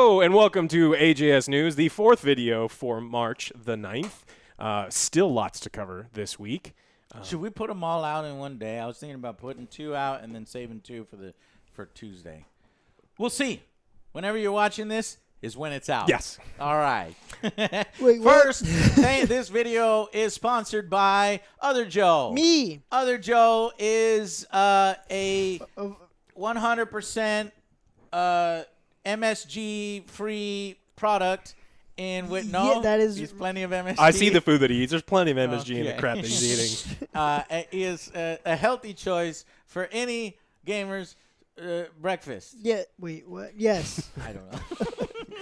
Hello and welcome to AJS News, the fourth video for March the 9th. Still lots to cover this week. Should we put them all out in one day? I was thinking about putting 2 out and then saving 2 for Tuesday. We'll see. Whenever you're watching this is when it's out. Yes. All right. Wait, First, this video is sponsored by Other Joe. Me. Other Joe is a 100% MSG-free product. And with that is. he's plenty of MSG. I see the food that he eats. There's plenty of MSG in the crap that he's eating. It is a healthy choice for any gamer's breakfast. Yeah. Wait. What? Yes. I don't know.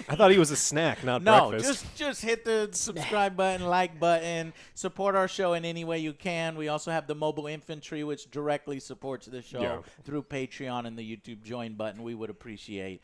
I thought he was a snack, not No, breakfast. just hit the subscribe button, like button, support our show in any way you can. We also have the mobile infantry, which directly supports the show through Patreon and the YouTube join button. We would appreciate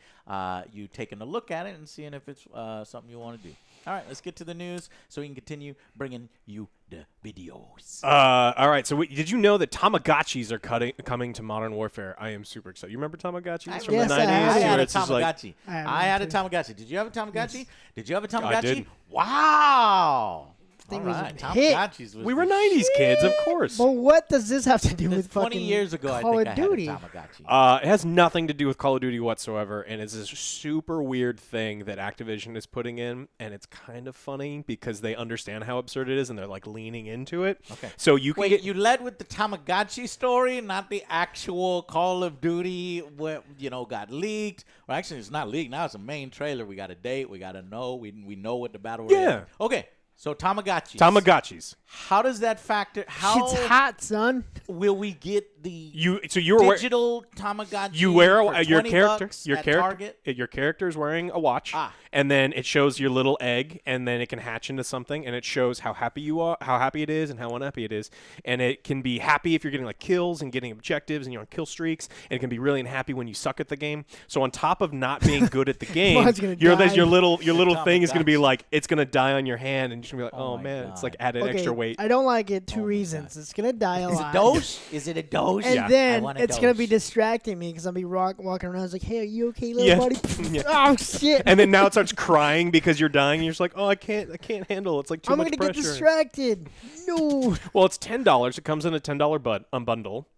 you taking a look at it and seeing if it's something you want to do. All right, let's get to the news so we can continue bringing you the videos. All right, so did you know that Tamagotchis are coming to Modern Warfare? I am super excited. You remember Tamagotchis from Yes, the 90s? I had a It's just like- Tamagotchi. I I had a too. Tamagotchi. Did you have a Tamagotchi? Yes. Did you have a Tamagotchi? I did. Wow. Thing All was a right. hit. Tamagotchis was we were the 90s kids, of course. But what does this have to do That's with 20 fucking years ago, Call I of think Duty? I had a Tamagotchi. It has nothing to do with Call of Duty whatsoever, and it's this super weird thing that Activision is putting in, and it's kind of funny because they understand how absurd it is, and they're like leaning into it. Okay. So you can Wait, get you led with the Tamagotchi story, not the actual Call of Duty, what got leaked. Well, actually, it's not leaked. Now it's a main trailer. We got a date. We got to know. We know what the battle royale is. Okay, so Tamagotchis. Tamagotchis. How does that factor? How Shit's hot, son. will we get the You're digital Tamagotchi? You wear for your 20 character. bucks Your at character. Target? Your character is wearing a watch, Ah. and then it shows your little egg, and then it can hatch into something, and it shows how happy you are, how happy it is, and how unhappy it is. And it can be happy if you're getting like kills and getting objectives, and you're on kill streaks. And it can be really unhappy when you suck at the game. So on top of not being good at the game, Mine's gonna your die. little thing is going to be Tamagotchi. like it's going to die on your hand, and you're going to be like, Oh oh my man, God. it's like added Okay, extra weight. I don't like it. Two Oh my reasons. God. It's gonna die a Is it lot. Doge? Is it a Doge? And Yeah. I then want a it's gonna be Doge. distracting me because I'll be walking around. It's like, hey, are you okay, little Yeah. buddy? Yeah. Oh shit! And then now it starts crying because you're dying. And you're just like, oh, I can't handle. It's like too I'm much gonna pressure. get distracted. No. Well, it's $10. It comes in a $10 bundle,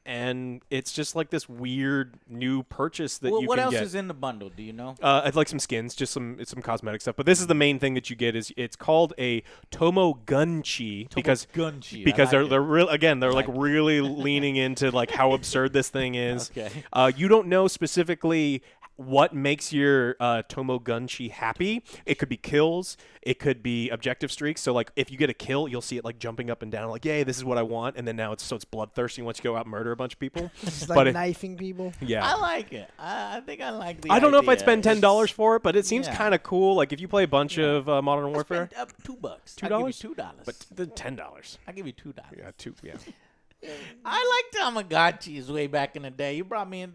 and it's just like this weird new purchase that Well, you what can else get. is in the bundle? Do you know? It's like some skins, just some cosmetic stuff. But this is the main thing that you get is it's called a Tamagotchi because Tamagotchi. I because like they're it. real again they're like like it. really leaning into like how absurd this thing is. Okay. You don't know specifically what makes your Tamagotchi happy. It could be kills. It could be objective streaks. So like if you get a kill, you'll see it like jumping up and down like, yay, this is what I want. And then now it's bloodthirsty once you go out and murder a bunch of people. Just But like it- knifing people. Yeah. I like it. I think I like the I don't know if I'd idea. spend $10 for it, but it seems Yeah. kind of cool. Like if you play a bunch of Modern Warfare, Spend, $2. $2? I'll give you $2. but the $10. I'll give you $2. Yeah, two. Yeah. I like Tamagotchis way back in the day. You brought me in.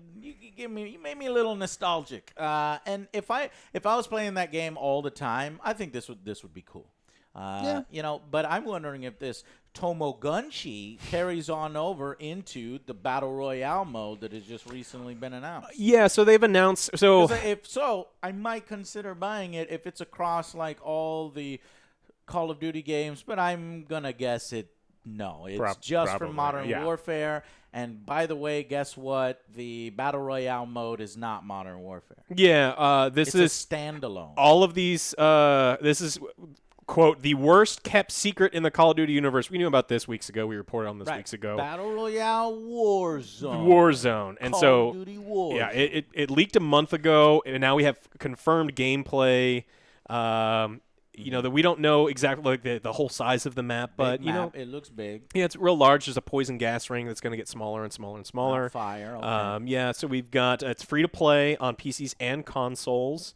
You made me a little nostalgic. And if I was playing that game all the time, I think this would be cool. Yeah. But I'm wondering if this Tamagotchi carries on over into the Battle Royale mode that has just recently been announced. Yeah. So they've announced. So 'Cause if so, I might consider buying it if it's across like all the Call of Duty games. But I'm gonna guess it. No, it's just for probably, Modern yeah. Warfare. And by the way, guess what? The Battle Royale mode is not Modern Warfare. yeah, this It's is a standalone. all of these. This is quote the worst kept secret in the Call of Duty universe. We knew about this weeks ago. We reported on this Right. weeks ago. Battle Royale Warzone. Warzone, and Call so of Duty Warzone. yeah, it leaked a month ago, and now we have confirmed gameplay. That we don't know exactly like the whole size of the map, but Big you know, map. It looks big. yeah, it's real large. There's a poison gas ring that's going to get smaller and smaller and smaller. Fire. Okay. So we've got it's free to play on PCs and consoles.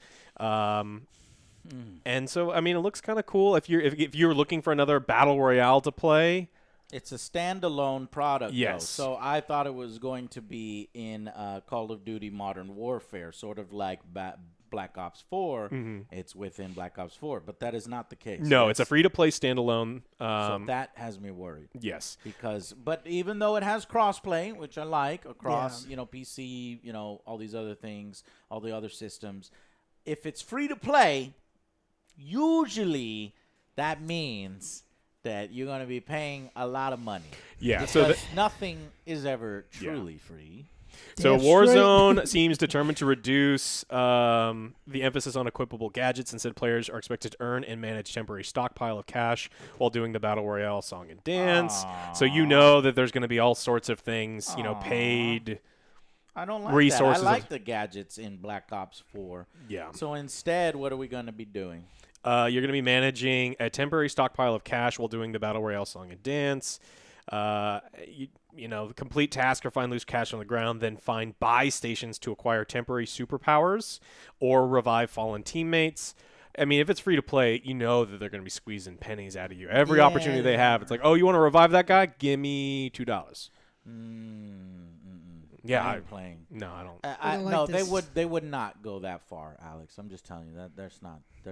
And so I mean, it looks kind of cool if you're looking for another battle royale to play. It's a standalone product, Yes. though. So I thought it was going to be in Call of Duty Modern Warfare, sort of like Black Ops 4. It's within Black Ops 4, but that is not the case. No, it's a That's- free-to-play standalone. So that has me worried. Yes. But even though it has crossplay, which I like, across PC, all these other things, all the other systems, if it's free to play, usually that means that you're going to be paying a lot of money. Yeah, because nothing is ever truly free. So Damn Warzone seems determined to reduce the emphasis on equipable gadgets. Instead, players are expected to earn and manage temporary stockpile of cash while doing the Battle Royale song and dance. So you know that there's going to be all sorts of things, paid I don't like resources. that. I like the gadgets in Black Ops 4. Yeah. So instead, what are we going to be doing? You're going to be managing a temporary stockpile of cash while doing the Battle Royale song and dance. Complete task or find loose cash on the ground, then find buy stations to acquire temporary superpowers or revive fallen teammates. I mean, if it's free to play, you know that they're going to be squeezing pennies out of you. Every opportunity they have, it's like, oh, you want to revive that guy? Give me $2. Yeah, I'm playing. No, I don't. I don't like no, this. they would not go that far, Alex. I'm just telling you that they're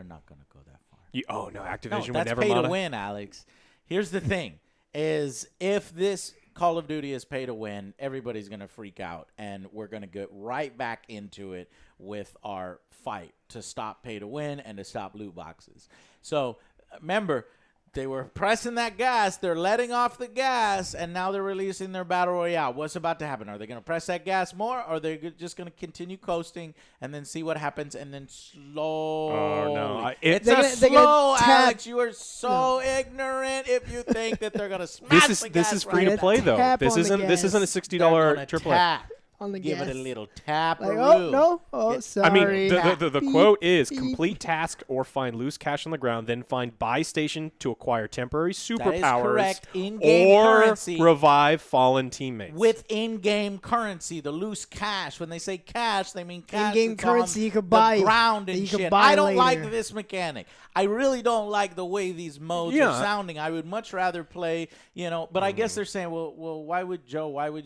not going to go that far. No, Activision No, would that's never pay to win, Alex. Here's the thing: is if this Call of Duty is pay to win, everybody's going to freak out, and we're going to get right back into it with our fight to stop pay to win and to stop loot boxes. So remember, they were pressing that gas. They're letting off the gas, and now they're releasing their Battle Royale. What's about to happen? Are they going to press that gas more, or are they just going to continue coasting and then see what happens, and then slowly? Oh, no. It's They're slow, gonna tap- Alex. You are so ignorant if you think that they're going to smash the gas This is free to right play back. though. Tap This on the isn't gas. a They're $60 gonna AAA. tap. On the Give gas. it a little tap. Like, oh no! Oh, I sorry. mean, the Beep, quote is beep. complete task or find loose cash on the ground, then find buy station to acquire temporary That is superpowers correct. In-game or currency. revive fallen teammates. With in-game currency, the loose cash. When they say cash, they mean cash. In-game that's on currency you could buy. the ground that and you could shit. buy I don't like later. this mechanic. I really don't like the way these modes are sounding. I would much rather play, But I guess they're saying, well, why would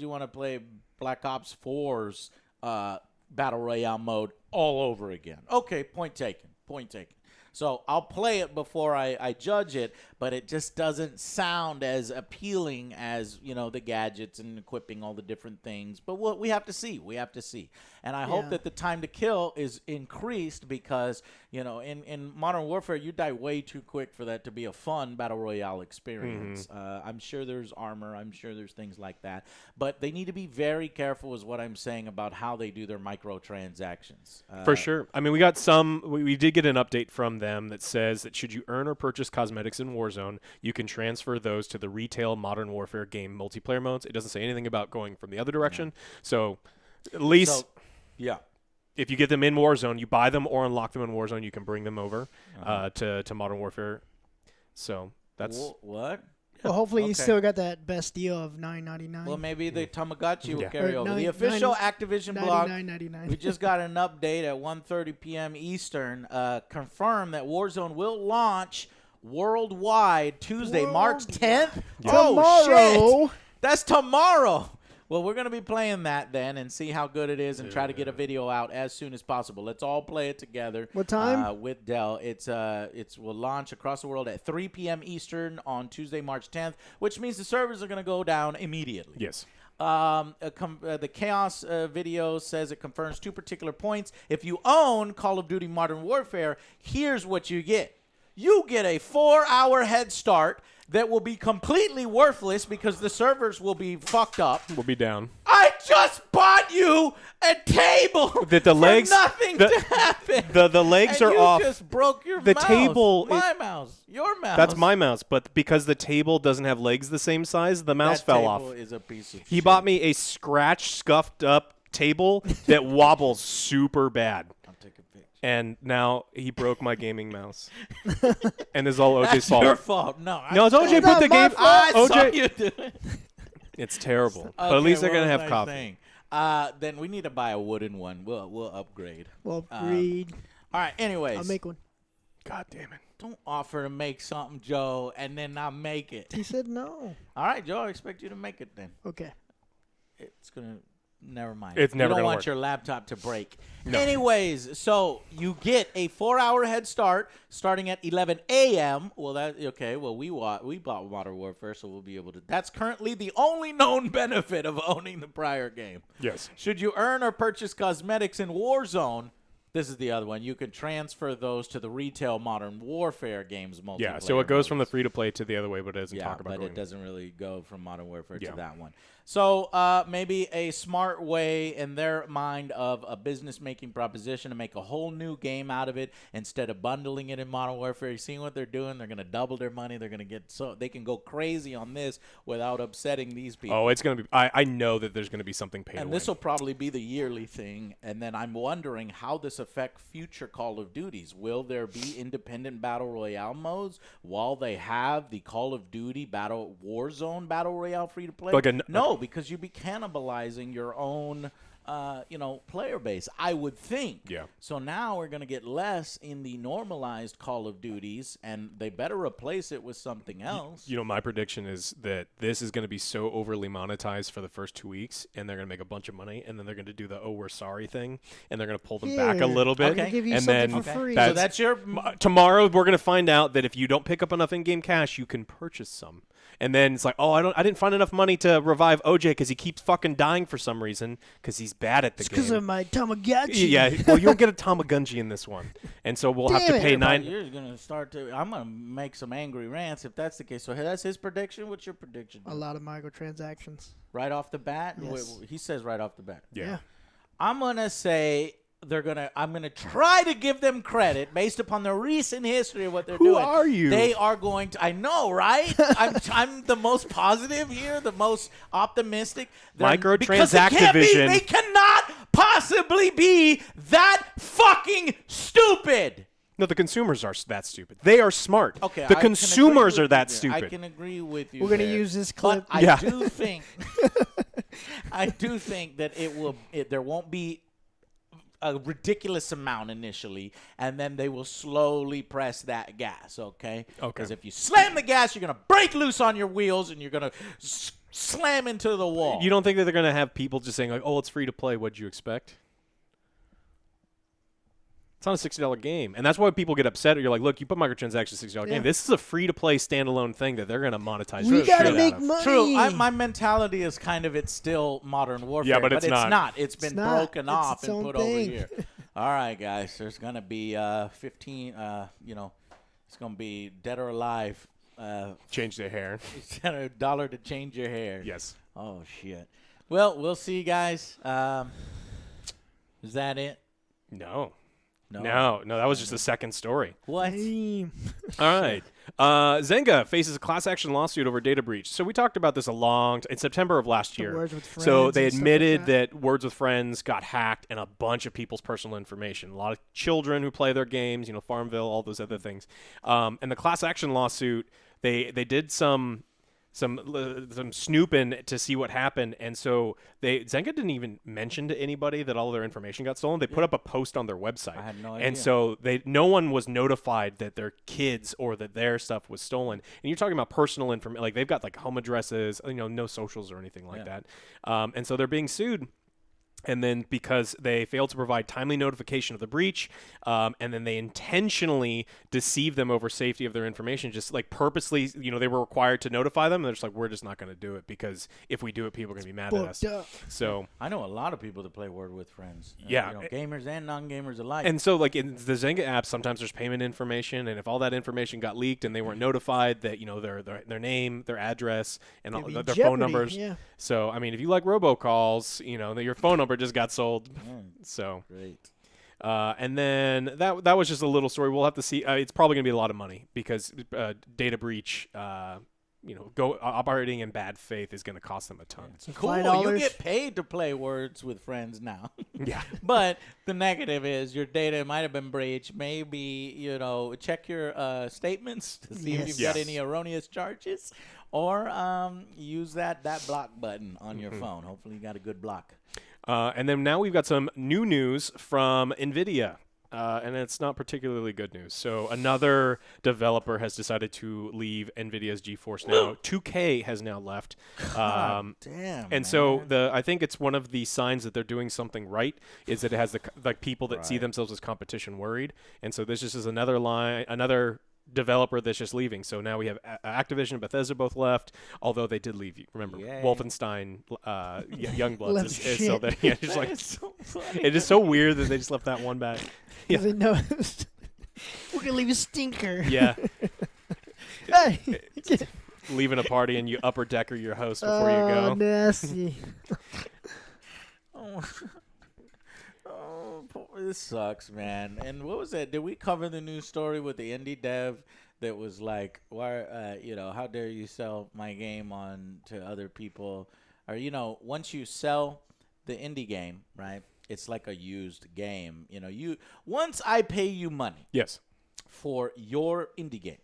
you want to play Black Ops 4's Battle Royale mode all over again? Okay, point taken. So I'll play it before I judge it, but it just doesn't sound as appealing as, the gadgets and equipping all the different things. But we have to see. And I hope that the time to kill is increased because, in Modern Warfare, you die way too quick for that to be a fun Battle Royale experience. I'm sure there's armor. I'm sure there's things like that. But they need to be very careful is what I'm saying about how they do their microtransactions. For sure. I mean, we did get an update from them that says that should you earn or purchase cosmetics in Warzone, you can transfer those to the retail Modern Warfare game multiplayer modes. It doesn't say anything about going from the other direction. So at least if you get them in Warzone, you buy them or unlock them in Warzone, you can bring them over to Modern Warfare. So that's what? Well, hopefully you Okay. still got that best deal of $9.99. Well, maybe the Tamagotchi will Yeah. carry Or over. nine- The official nine- Activision blog, $99.99. we just got an update at 1:30 p.m. Eastern, confirmed that Warzone will launch worldwide Tuesday, March 10th. Oh, Tomorrow. shit. That's tomorrow. Well, we're going to be playing that then and see how good it is and try to get a video out as soon as possible. Let's all play it together. What time? With Dell. Will launch across the world at 3 p.m. Eastern on Tuesday, March 10th, which means the servers are going to go down immediately. yes. The Chaos video says it confirms 2 particular points. If you own Call of Duty Modern Warfare, here's what you get. You get a 4-hour head start that will be completely worthless because the servers will be fucked up. We'll be down. I just bought you a table That the for legs- nothing the- to happen. The legs and are you off. just broke your The mouse. table My mouse. Your mouse. That's my mouse, but because the table doesn't have legs the same size, the mouse That fell table off. is a piece of He shit. bought me a scratch, scuffed up table that wobbles super bad. I'll take a picture. And now he broke my gaming mouse. And it's all OJ's That's fault. your fault. No, No, it's OJ It's put not the my game. fault. I saw OJ. you do it. It's terrible. But at least they're Okay, gonna what have was I coffee. saying? Then we need to buy a wooden one. We'll upgrade. Well, read. All right. Anyways, I'll make one. God damn it. don't offer to make something, Joe, and then not make it. He said no. All right, Joe. I expect you to make it then. Okay. It's gonna. Never mind. It's never You don't gonna want work. your laptop to break. Anyways, so you get a 4-hour head start starting at 11 a.m. Well, we bought Modern Warfare, so we'll be able to. That's currently the only known benefit of owning the prior game. Yes. Should you earn or purchase cosmetics in Warzone? This is the other one. You can transfer those to the retail Modern Warfare games multiplayer. Yeah, so it goes from the modes. free-to-play to the other way, but it doesn't talk about but going. it doesn't really go from Modern Warfare Yeah. to that one. So maybe a smart way in their mind of a business-making proposition to make a whole new game out of it instead of bundling it in Modern Warfare. You seeing what they're doing? They're going to double their money. They're going to get so they can go crazy on this without upsetting these people. Oh, it's going to be – I know that there's going to be something pay to And win. this will probably be the yearly thing. And then I'm wondering how this affect future Call of Duties. Will there be independent Battle Royale modes while they have the Call of Duty Warzone Battle Royale free-to-play? No, because you'd be cannibalizing your own player base, I would think. Yeah. So now we're going to get less in the normalized Call of Duties, and they better replace it with something else. You know, my prediction is that this is going to be so overly monetized for the first 2 weeks, and they're going to make a bunch of money, and then they're going to do the "oh, we're sorry" thing, and they're going to pull them back a little bit. Okay. Give you and something then for free. So that's your tomorrow we're going to find out that if you don't pick up enough in-game cash, you can purchase some. And then it's like, oh, I didn't find enough money to revive OJ because he keeps fucking dying for some reason because he's bad at the It's game. because of my Tamagotchi. Yeah, well, you don't get a Tamagotchi in this one, and so we'll have to Damn it. pay nine. You're gonna start to. I'm gonna make some angry rants if that's the case. So that's his prediction. What's your prediction? A lot of microtransactions. Right off the bat. Yes. He says right off the bat. Yeah. I'm gonna say I'm gonna try to give them credit based upon the recent history of what they're doing. Who are you? They are going to. I know, right? I'm the most positive here, the most optimistic. Because it can't be, Microtransactivision. they cannot possibly be that fucking stupid. No, the consumers are that stupid. They are smart. Okay, the I can consumers agree are with that you there. stupid. I can agree with you. We're going to there. use this But clip. I Yeah. do think that there won't be a ridiculous amount initially, and then they will slowly press that gas, okay? Because if you slam the gas, you're going to break loose on your wheels, and you're going to slam into the wall. You don't think that they're going to have people just saying, like, oh, it's free to play. What'd you expect? It's not a $60 game. And that's why people get upset. You're like, look, you put microtransactions $60 game. This is a free-to-play standalone thing that they're going to monetize. We the got to shit make out of. money. True. My mentality is kind of it's still Modern Warfare. Yeah, but it's not. It's been not. broken It's off its and own put thing. over here. All right, guys. There's going to be 15, it's going to be dead or alive. Change their hair. $1 to change your hair. Yes. Oh, shit. Well, we'll see, guys. Is that it? No. No. No, that was just the second story. What? Damn. All right. Zynga faces a class action lawsuit over data breach. So we talked about this in September of last year. Words with So Friends they and stuff like admitted that. that Words with Friends got hacked and a bunch of people's personal information. A lot of children who play their games, Farmville, all those other things. And the class action lawsuit, they did some snooping to see what happened, and so Zynga didn't even mention to anybody that all of their information got stolen. They put up a post on their website. I had no idea. And so no one was notified that their kids or that their stuff was stolen. And you're talking about personal information, like they've got like home addresses, no socials or anything like that. And so they're being sued. And then because they failed to provide timely notification of the breach, and then they intentionally deceived them over safety of their information, just like purposely, they were required to notify them. And they're just like, we're just not going to do it because if we do it, people are going to be mad at us. So I know a lot of people that play Word with Friends. Yeah. Gamers and non-gamers alike. And so, like in the Zynga app, sometimes there's payment information, and if all that information got leaked and they weren't notified that their name, their address, and all, their phone numbers. Yeah. So, I mean, if you like robocalls, that your phone number just got sold. So Great. and then that was just a little story. We'll have to see. It's probably going to be a lot of money because data breach. Operating in bad faith is going to cost them a ton. So Cool. $5. You get paid to play Words with Friends now. Yeah. But the negative is your data might have been breached. Maybe, check your statements to see if you've got Yes. any erroneous charges. Or use that block button on your phone. Hopefully you got a good block. And then now we've got some new news from Nvidia. And it's not particularly good news. So another developer has decided to leave NVIDIA's GeForce Now. 2K has now left. Damn. And so I think it's one of the signs that they're doing something right is that it has the people that see themselves as competition worried. And so this just is another developer that's just leaving. So now we have Activision and Bethesda both left, although they did leave. Remember, Yay. Wolfenstein, Youngbloods Left is still there. Yeah, just like so funny. it is so weird that they just left that one back. Because they know we're gonna leave a stinker. Yeah, Hey. leaving a party and you upper decker your host before you Oh, go. nasty. Oh. This sucks, man. And what was that? Did we cover the news story with the indie dev that was like, why, how dare you sell my game on to other people? Or, once you sell the indie game, right, it's like a used game. Once I pay you money Yes. for your indie game,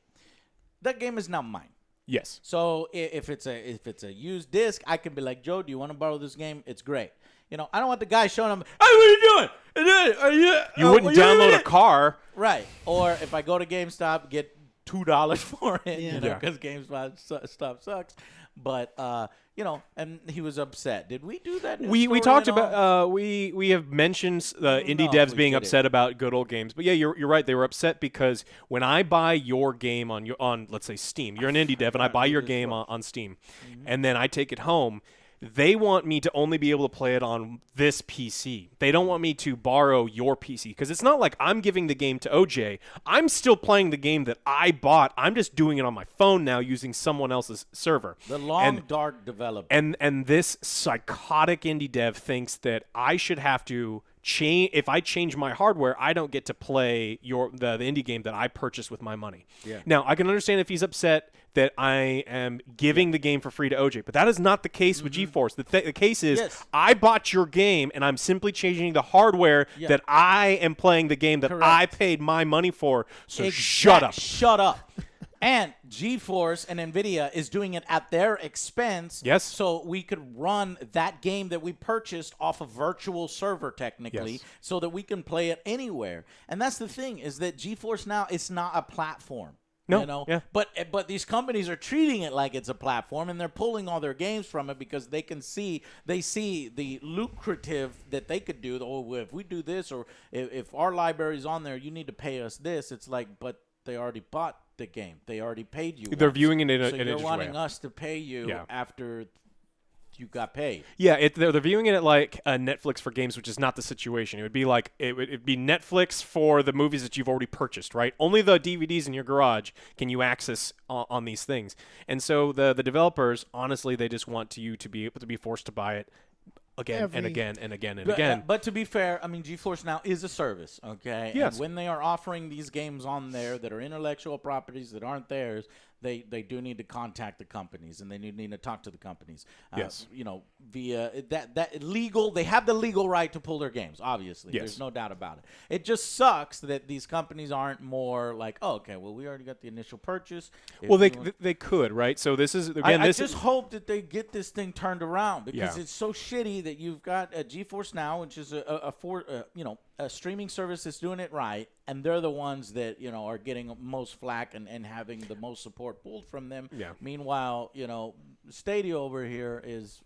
that game is now mine. Yes. So if it's a used disc, I can be like, Joe, do you want to borrow this game? It's great. I don't want the guy showing him, hey, what are you doing? You wouldn't download a car. Right. Or if I go to GameStop, get $2 for it, Yeah. because GameStop stuff sucks. But, and he was upset. Did we do that? We talked about we have mentioned indie know if devs we being did upset about good old games, but yeah, you're right. They were upset because when I buy your game on let's say Steam, you're an indie dev, and I buy your game on Steam, and then I take it home. They want me to only be able to play it on this PC. They don't want me to borrow your PC because it's not like I'm giving the game to OJ. I'm still playing the game that I bought. I'm just doing it on my phone now using someone else's server. The long, dark developer. And this psychotic indie dev thinks that I should have to change. If I change my hardware, I don't get to play the indie game that I purchased with my money. Yeah. Now, I can understand if he's upset that I am giving the game for free to OJ, but that is not the case with GeForce. The case is I bought your game, and I'm simply changing the hardware that I am playing the game that I paid my money for. So shut up. Shut up. And GeForce and Nvidia is doing it at their expense. Yes. So we could run that game that we purchased off a virtual server technically, so that we can play it anywhere. And that's the thing, is that GeForce Now is not a platform. No. Yeah. But these companies are treating it like it's a platform, and they're pulling all their games from it because they see the lucrative that they could do. Oh, if we do this, or if our library's on there, you need to pay us this. It's like, but they already bought the game. They already paid you. They're viewing it in a so you're wanting way. us to pay you after you got paid. Yeah, they're viewing it like a Netflix for games, which is not the situation. It would be like it'd be Netflix for the movies that you've already purchased, right? Only the DVDs in your garage can you access on these things. And so the developers, honestly, they just want you to be able to be forced to buy it again and again and again and again. But to be fair, I mean, GeForce Now is a service, okay? Yes. And when they are offering these games on there that are intellectual properties that aren't theirs, they do need to contact the companies, and they need to talk to the companies. Yes. Via that legal, they have the legal right to pull their games, obviously. Yes. There's no doubt about it. It just sucks that these companies aren't more like, oh, okay, well, we already got the initial purchase. Well, they could, right? So this is, again, I just hope that they get this thing turned around, because it's so shitty that you've got a GeForce Now, which is a streaming service that's doing it right, and they're the ones that are getting most flack and having the most support pulled from them. Yeah. Meanwhile, Stadia over here is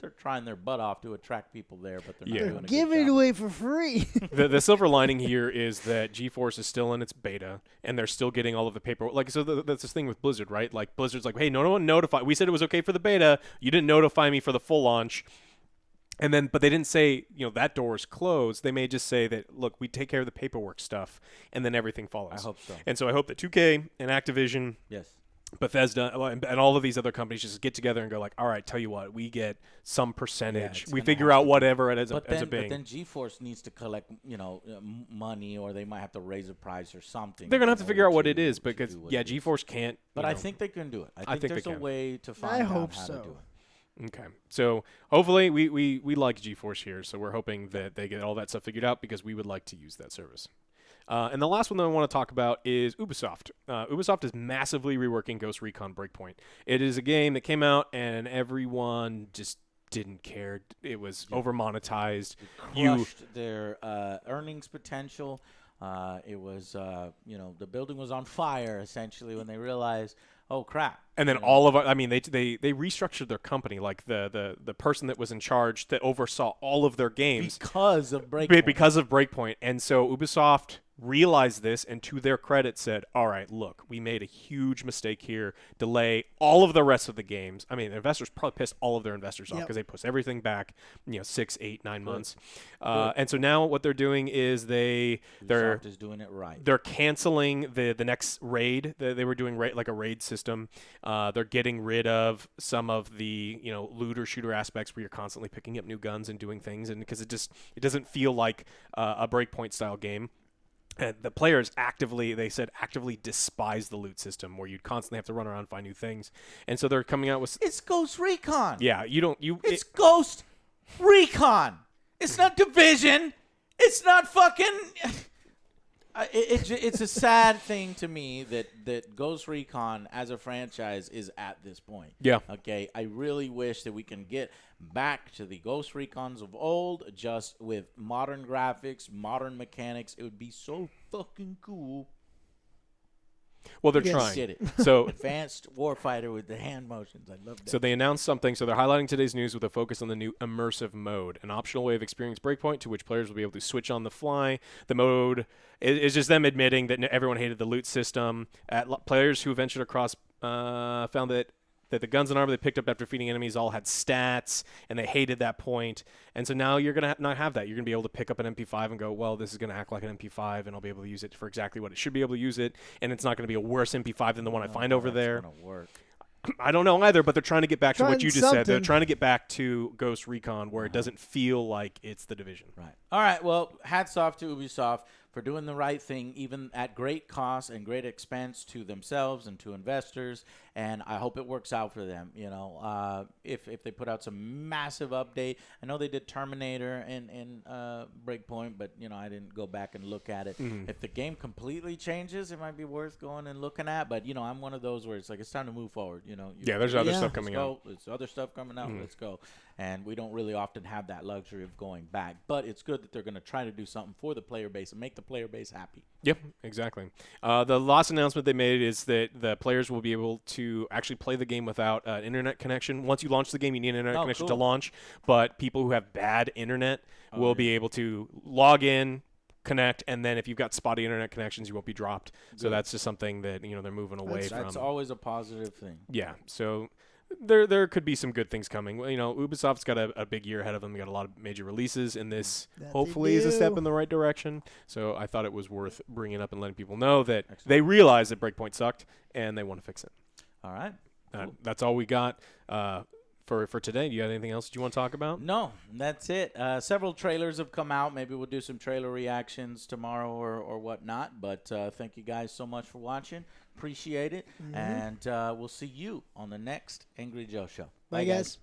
they're trying their butt off to attract people there, but they're not doing a good Giving it job. away for free. the silver lining here is that GeForce is still in its beta, and they're still getting all of the paperwork. Like, so that's this thing with Blizzard, right? Like, Blizzard's like, hey, no one notified. We said it was okay for the beta. You didn't notify me for the full launch. And then, but they didn't say, that door is closed. They may just say that, look, we take care of the paperwork stuff, and then everything follows. I hope so. And so I hope that 2K and Activision, Bethesda, and all of these other companies just get together and go like, all right, tell you what, we get some percentage. We figure out whatever it is as a being. But then GeForce needs to collect, money, or they might have to raise a price or something. They're gonna have to figure out what it is, because GeForce can't. But I think they can do it. I think there's a way to find out how to do it. Okay, so hopefully we like GeForce here, so we're hoping that they get all that stuff figured out, because we would like to use that service. And the last one that I want to talk about is Ubisoft. Ubisoft is massively reworking Ghost Recon Breakpoint. It is a game that came out and everyone just didn't care. It was over monetized. Crushed their earnings potential. It was, the building was on fire essentially when they realized, oh crap. And then all of I mean, they restructured their company, like the person that was in charge that oversaw all of their games because of Breakpoint. because of Breakpoint. And so Ubisoft realized this and to their credit said, all right, look, we made a huge mistake here, delay all of the rest of the games. I mean, investors probably pissed all of their investors off because they pushed everything back 6, 8, 9 months. And so now what they're doing is Ubisoft is doing it right. They're canceling the next raid. They were doing like a raid system. They're getting rid of some of the looter shooter aspects where you're constantly picking up new guns and doing things, and because it doesn't feel like a Breakpoint style game. And the players actively despise the loot system where you'd constantly have to run around and find new things. And so they're coming out with it's Ghost Recon. Yeah, it's Ghost Recon. It's not Division. It's not fucking. It's a sad thing to me that Ghost Recon as a franchise is at this point. Yeah. Okay. I really wish that we can get back to the Ghost Recons of old, just with modern graphics, modern mechanics. It would be so fucking cool. Well, they're trying. Did it. So advanced warfighter with the hand motions. I love that. So they announced something. So they're highlighting today's news with a focus on the new immersive mode, an optional way of experiencing Breakpoint to which players will be able to switch on the fly. The mode is just them admitting that everyone hated the loot system. Players who ventured across found that the guns and armor they picked up after defeating enemies all had stats, and they hated that point. And so now you're going to not have that. You're going to be able to pick up an MP5 and go, well, this is going to act like an MP5, and I'll be able to use it for exactly what it should be able to use it, and it's not going to be a worse MP5 than the one I find over there. Gonna work. I don't know either, but they're trying to get back to what you just said. They're something. trying to get back to Ghost Recon where it doesn't feel like it's the Division. Right. All right. Well, hats off to Ubisoft for doing the right thing, even at great cost and great expense to themselves and to investors. And I hope it works out for them. If they put out some massive update, I know they did Terminator and Breakpoint, but I didn't go back and look at it. Mm-hmm. If the game completely changes, it might be worth going and looking at. But I'm one of those where it's like it's time to move forward. There's other stuff let's coming go. out. There's other stuff coming out. Let's go. And we don't really often have that luxury of going back. But it's good that they're going to try to do something for the player base and make the player base happy. Yep, exactly. The last announcement they made is that the players will be able to actually play the game without an internet connection. Once you launch the game, you need an internet connection to launch. But people who have bad internet will be able to log in, connect, and then if you've got spotty internet connections, you won't be dropped. Good. So that's just something that they're moving away from. That's always a positive thing. Yeah. So there could be some good things coming. Ubisoft's got a big year ahead of them. They got a lot of major releases, and this hopefully is a step in the right direction. So I thought it was worth bringing up and letting people know that they realize that Breakpoint sucked and they want to fix it. All right. Cool. That's all we got for today. Do you have anything else that you want to talk about? No, that's it. Several trailers have come out. Maybe we'll do some trailer reactions tomorrow or whatnot. But thank you guys so much for watching. Appreciate it. And we'll see you on the next Angry Joe Show. Bye guys.